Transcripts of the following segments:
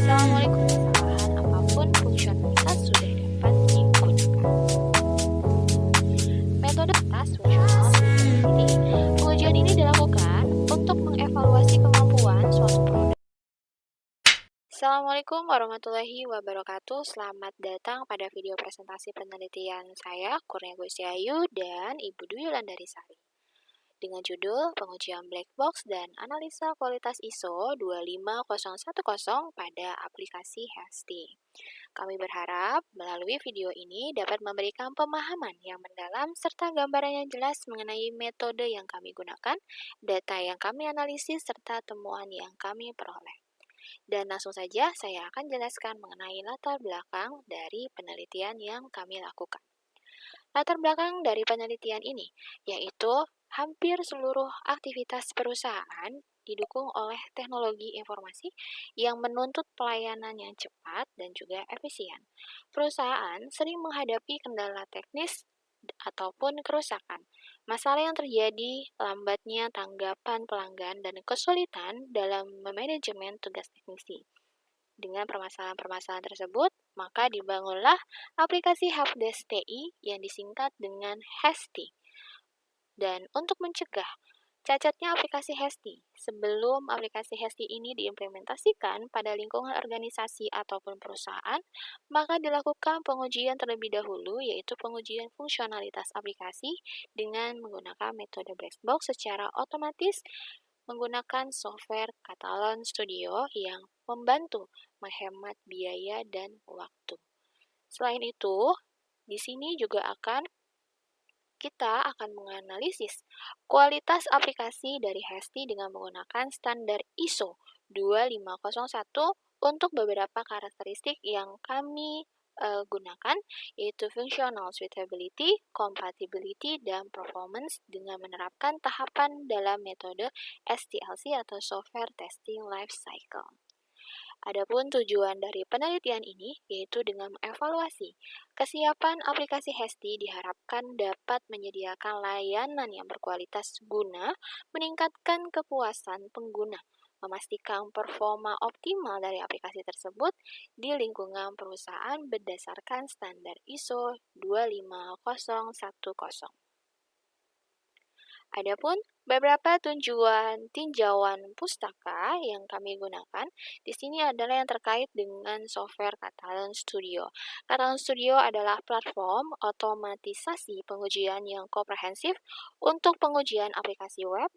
Assalamualaikum, kesalahan apapun fungsionalitas sudah dapat digunakan. Metode tes fungsional suitability. Pengujian ini dilakukan untuk mengevaluasi kemampuan suatu produk. Assalamualaikum warahmatullahi wabarakatuh. Selamat datang pada video presentasi penelitian saya, Kurnia Gustiayu dan Ibu Dwi Yulandarisari. Dengan judul Pengujian Black Box dan Analisa Kualitas ISO 25010 pada aplikasi HESTI. Kami berharap melalui video ini dapat memberikan pemahaman yang mendalam serta gambaran yang jelas mengenai metode yang kami gunakan, data yang kami analisis, serta temuan yang kami peroleh. Dan langsung saja saya akan jelaskan mengenai latar belakang dari penelitian yang kami lakukan. Latar belakang dari penelitian ini yaitu hampir seluruh aktivitas perusahaan didukung oleh teknologi informasi yang menuntut pelayanan yang cepat dan juga efisien. Perusahaan sering menghadapi kendala teknis ataupun kerusakan. Masalah yang terjadi, lambatnya tanggapan pelanggan, dan kesulitan dalam memanajemen tugas teknisi. Dengan permasalahan-permasalahan tersebut, maka dibangunlah aplikasi Helpdesk TI yang disingkat dengan HESTI. Dan untuk mencegah cacatnya aplikasi HESTI, sebelum aplikasi HESTI ini diimplementasikan pada lingkungan organisasi ataupun perusahaan, maka dilakukan pengujian terlebih dahulu, yaitu pengujian fungsionalitas aplikasi dengan menggunakan metode black box secara otomatis menggunakan software Catalan Studio yang membantu menghemat biaya dan waktu. Selain itu, di sini juga kita akan menganalisis kualitas aplikasi dari HESTI dengan menggunakan standar ISO 2501 untuk beberapa karakteristik yang kami gunakan, yaitu functional suitability, compatibility, dan performance dengan menerapkan tahapan dalam metode STLC atau Software Testing Life Cycle. Adapun tujuan dari penelitian ini yaitu dengan mengevaluasi kesiapan aplikasi HESTI diharapkan dapat menyediakan layanan yang berkualitas guna meningkatkan kepuasan pengguna, memastikan performa optimal dari aplikasi tersebut di lingkungan perusahaan berdasarkan standar ISO 25010. Adapun beberapa tinjauan pustaka yang kami gunakan di sini adalah yang terkait dengan software Catalan Studio. Catalan Studio adalah platform otomatisasi pengujian yang komprehensif untuk pengujian aplikasi web,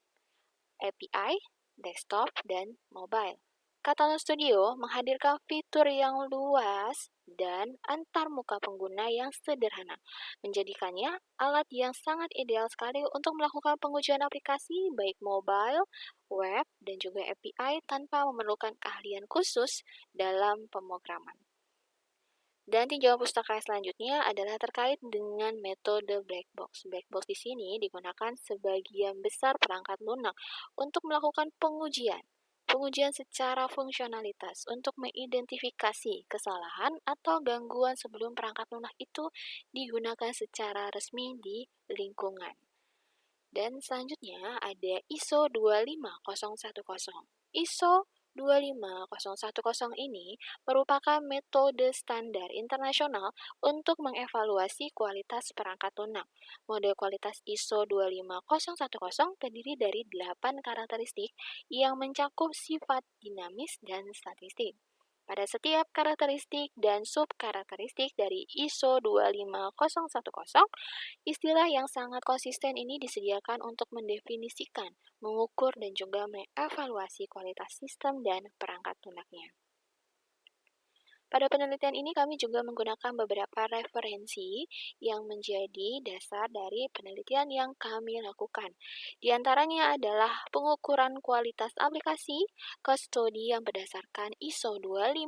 API, desktop, dan mobile. Catalan Studio menghadirkan fitur yang luas dan antarmuka pengguna yang sederhana, menjadikannya alat yang sangat ideal sekali untuk melakukan pengujian aplikasi baik mobile, web, dan juga API tanpa memerlukan keahlian khusus dalam pemrograman. Dan tinjauan pustaka selanjutnya adalah terkait dengan metode black box. Black box di sini digunakan sebagian besar perangkat lunak untuk melakukan pengujian secara fungsionalitas untuk mengidentifikasi kesalahan atau gangguan sebelum perangkat lunak itu digunakan secara resmi di lingkungan. Dan selanjutnya ada ISO 25010. ISO 25010 ini merupakan metode standar internasional untuk mengevaluasi kualitas perangkat lunak. Model kualitas ISO 25010 terdiri dari 8 karakteristik yang mencakup sifat dinamis dan statistik. Pada setiap karakteristik dan subkarakteristik dari ISO 25010, istilah yang sangat konsisten ini disediakan untuk mendefinisikan, mengukur, dan juga mengevaluasi kualitas sistem dan perangkat lunaknya. Pada penelitian ini kami juga menggunakan beberapa referensi yang menjadi dasar dari penelitian yang kami lakukan. Di antaranya adalah pengukuran kualitas aplikasi, custody yang berdasarkan ISO 25010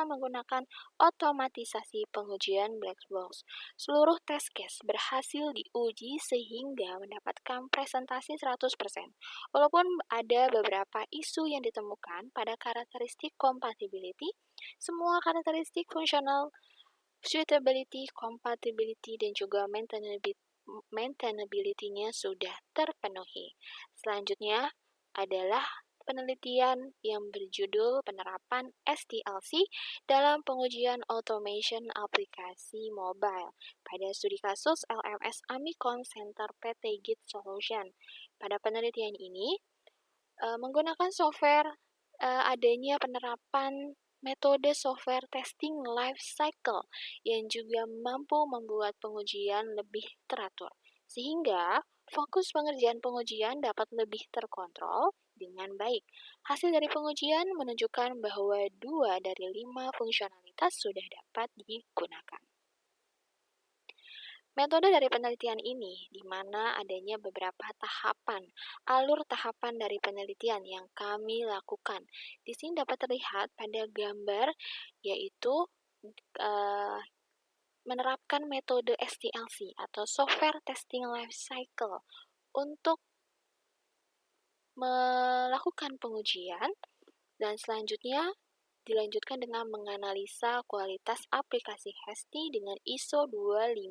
menggunakan otomatisasi pengujian black box. Seluruh test case berhasil diuji sehingga mendapatkan presentasi 100%. Walaupun ada beberapa isu yang ditemukan pada karakteristik compatibility, semua karakteristik fungsional, suitability, compatibility, dan juga maintainability-nya sudah terpenuhi. Selanjutnya adalah penelitian yang berjudul penerapan SDLC dalam pengujian automation aplikasi mobile pada studi kasus LMS Amicon Center PT Git Solution. Pada penelitian ini, menggunakan software, adanya penerapan metode software testing life cycle yang juga mampu membuat pengujian lebih teratur, sehingga fokus pengerjaan pengujian dapat lebih terkontrol dengan baik. Hasil dari pengujian menunjukkan bahwa 2 dari 5 fungsionalitas sudah dapat digunakan. Metode dari penelitian ini, di mana adanya beberapa alur tahapan dari penelitian yang kami lakukan. Di sini dapat terlihat pada gambar, yaitu menerapkan metode STLC atau Software Testing Life Cycle untuk melakukan pengujian, dan selanjutnya dilanjutkan dengan menganalisa kualitas aplikasi HASTI dengan ISO 25010.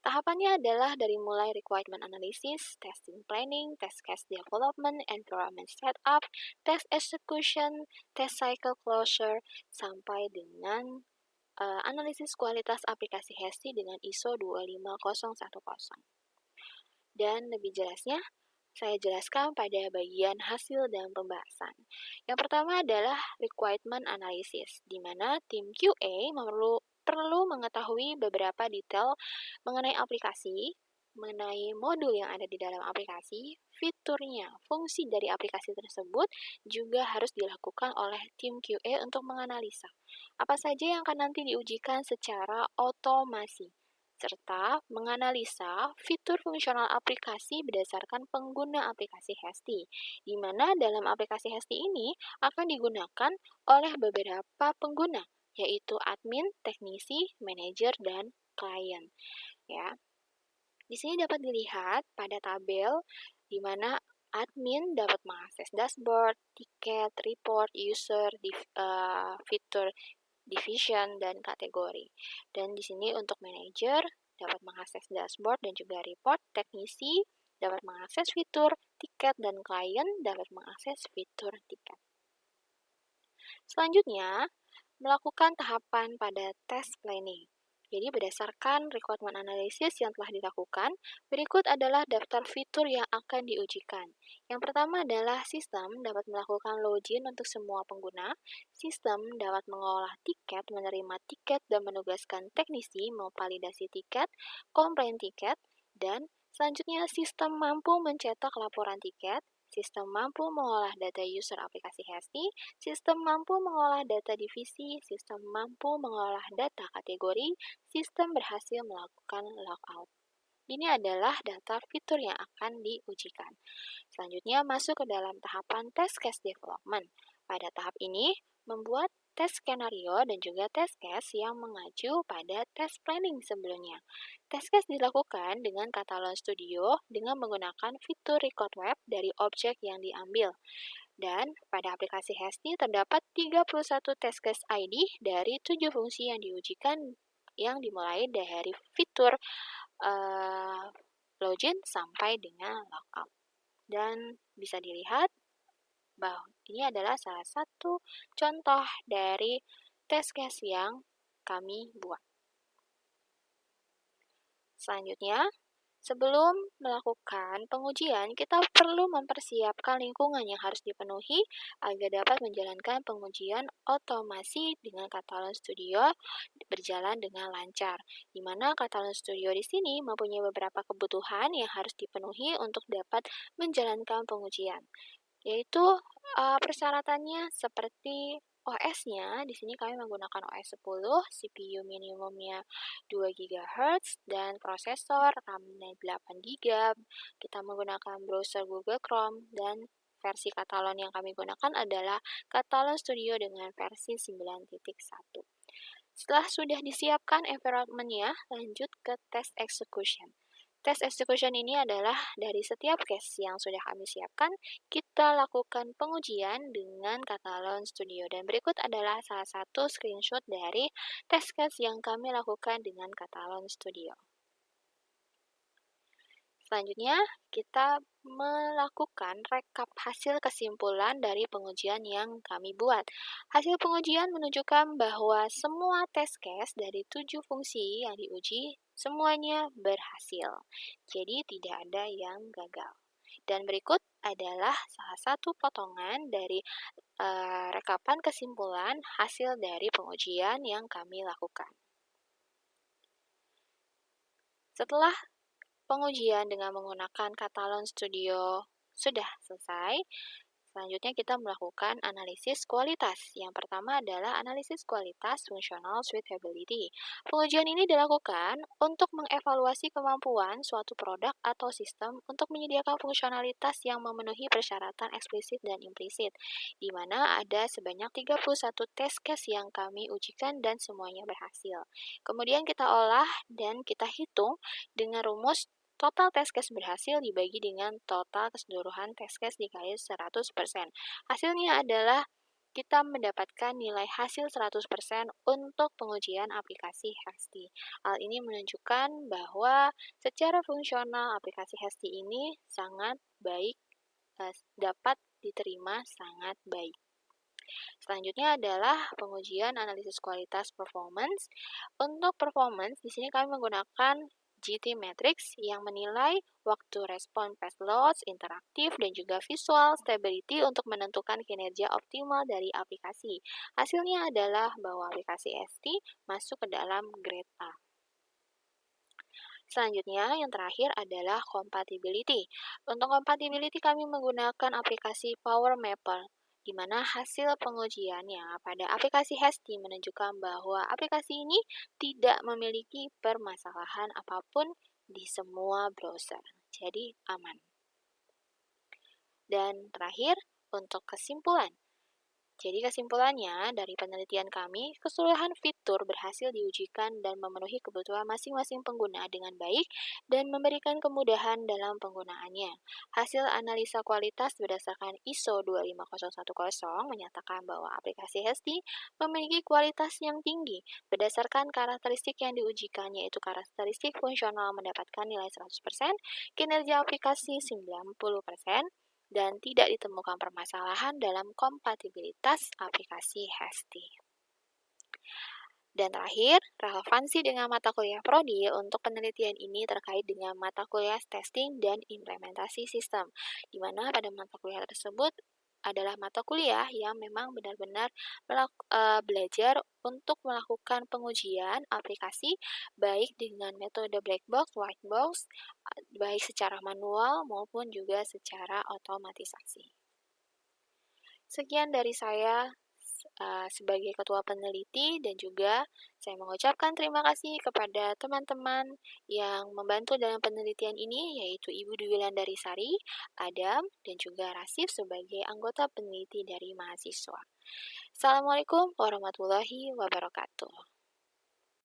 Tahapannya adalah dari mulai requirement analysis, testing planning, test case development, environment setup, test execution, test cycle closure, sampai dengan analisis kualitas aplikasi HASTI dengan ISO 25010. Dan lebih jelasnya, saya jelaskan pada bagian hasil dan pembahasan. Yang pertama adalah requirement analysis, di mana tim QA perlu mengetahui beberapa detail mengenai aplikasi, mengenai modul yang ada di dalam aplikasi, fiturnya, fungsi dari aplikasi tersebut juga harus dilakukan oleh tim QA untuk menganalisa apa saja yang akan nanti diujikan secara otomasi, serta menganalisa fitur fungsional aplikasi berdasarkan pengguna aplikasi HASTI, di mana dalam aplikasi HASTI ini akan digunakan oleh beberapa pengguna, yaitu admin, teknisi, manajer, dan klien. Ya, di sini dapat dilihat pada tabel di mana admin dapat mengakses dashboard, tiket, report, user, fitur, division, dan kategori. Dan di sini untuk manajer dapat mengakses dashboard dan juga report, teknisi dapat mengakses fitur, tiket, dan klien dapat mengakses fitur tiket. Selanjutnya, melakukan tahapan pada test planning. Jadi berdasarkan requirement analysis yang telah dilakukan, berikut adalah daftar fitur yang akan diujikan. Yang pertama adalah sistem dapat melakukan login untuk semua pengguna, sistem dapat mengolah tiket, menerima tiket, dan menugaskan teknisi memvalidasi tiket, komplain tiket, dan selanjutnya sistem mampu mencetak laporan tiket, sistem mampu mengolah data user aplikasi HASTI, sistem mampu mengolah data divisi, sistem mampu mengolah data kategori, sistem berhasil melakukan logout. Ini adalah data fitur yang akan diujikan. Selanjutnya masuk ke dalam tahapan test case development. Pada tahap ini, membuat tes skenario dan juga test case yang mengacu pada test planning sebelumnya. Test case dilakukan dengan Catalan Studio dengan menggunakan fitur record web dari objek yang diambil. Dan pada aplikasi HASTI terdapat 31 test case ID dari 7 fungsi yang diujikan yang dimulai dari fitur login sampai dengan logout. Dan bisa dilihat bahwa ini adalah salah satu contoh dari test case yang kami buat. Selanjutnya, sebelum melakukan pengujian, kita perlu mempersiapkan lingkungan yang harus dipenuhi agar dapat menjalankan pengujian otomasi dengan Catalan Studio berjalan dengan lancar. Di mana Catalan Studio di sini mempunyai beberapa kebutuhan yang harus dipenuhi untuk dapat menjalankan pengujian, yaitu persyaratannya seperti OS-nya, di sini kami menggunakan OS 10, CPU minimumnya 2 GHz, dan prosesor RAM-nya 8 GB. Kita menggunakan browser Google Chrome, dan versi Catalan yang kami gunakan adalah Catalan Studio dengan versi 9.1. Setelah sudah disiapkan environment-nya, lanjut ke test execution. Test execution ini adalah dari setiap case yang sudah kami siapkan, kita lakukan pengujian dengan Catalan Studio. Dan berikut adalah salah satu screenshot dari test case yang kami lakukan dengan Catalan Studio. Selanjutnya, kita melakukan rekap hasil kesimpulan dari pengujian yang kami buat. Hasil pengujian menunjukkan bahwa semua test case dari 7 fungsi yang diuji semuanya berhasil. Jadi tidak ada yang gagal. Dan berikut adalah salah satu potongan dari rekapan kesimpulan hasil dari pengujian yang kami lakukan. Setelah pengujian dengan menggunakan Catalan Studio sudah selesai. Selanjutnya kita melakukan analisis kualitas. Yang pertama adalah analisis kualitas functional suitability. Pengujian ini dilakukan untuk mengevaluasi kemampuan suatu produk atau sistem untuk menyediakan fungsionalitas yang memenuhi persyaratan eksplisit dan implisit, di mana ada sebanyak 31 test case yang kami ujikan dan semuanya berhasil. Kemudian kita olah dan kita hitung dengan rumus total test case berhasil dibagi dengan total keseluruhan test case dikali 100%. Hasilnya adalah kita mendapatkan nilai hasil 100% untuk pengujian aplikasi Hesti. Hal ini menunjukkan bahwa secara fungsional aplikasi Hesti ini sangat baik, dapat diterima sangat baik. Selanjutnya adalah pengujian analisis kualitas performance. Untuk performance, di sini kami menggunakan GT Matrix yang menilai waktu respon page loads, interaktif, dan juga visual stability untuk menentukan kinerja optimal dari aplikasi. Hasilnya adalah bahwa aplikasi ST masuk ke dalam grade A. Selanjutnya, yang terakhir adalah compatibility. Untuk compatibility kami menggunakan aplikasi Power Mapper, di mana hasil pengujiannya pada aplikasi Hesti menunjukkan bahwa aplikasi ini tidak memiliki permasalahan apapun di semua browser. Jadi aman. Dan terakhir, untuk kesimpulan. Jadi kesimpulannya, dari penelitian kami, keseluruhan fitur berhasil diujikan dan memenuhi kebutuhan masing-masing pengguna dengan baik dan memberikan kemudahan dalam penggunaannya. Hasil analisa kualitas berdasarkan ISO 25010 menyatakan bahwa aplikasi Hesti memiliki kualitas yang tinggi berdasarkan karakteristik yang diujikan, yaitu karakteristik fungsional mendapatkan nilai 100%, kinerja aplikasi 90%, dan tidak ditemukan permasalahan dalam kompatibilitas aplikasi Hesti. Dan terakhir, relevansi dengan mata kuliah Prodi untuk penelitian ini terkait dengan mata kuliah testing dan implementasi sistem, di mana pada mata kuliah tersebut adalah mata kuliah yang memang benar-benar belajar untuk melakukan pengujian aplikasi baik dengan metode black box, white box, baik secara manual maupun juga secara otomatisasi. Sekian dari saya sebagai ketua peneliti, dan juga saya mengucapkan terima kasih kepada teman-teman yang membantu dalam penelitian ini, yaitu Ibu Dwi Wulandarisari, Adam, dan juga Rasif sebagai anggota peneliti dari mahasiswa. Assalamualaikum warahmatullahi wabarakatuh.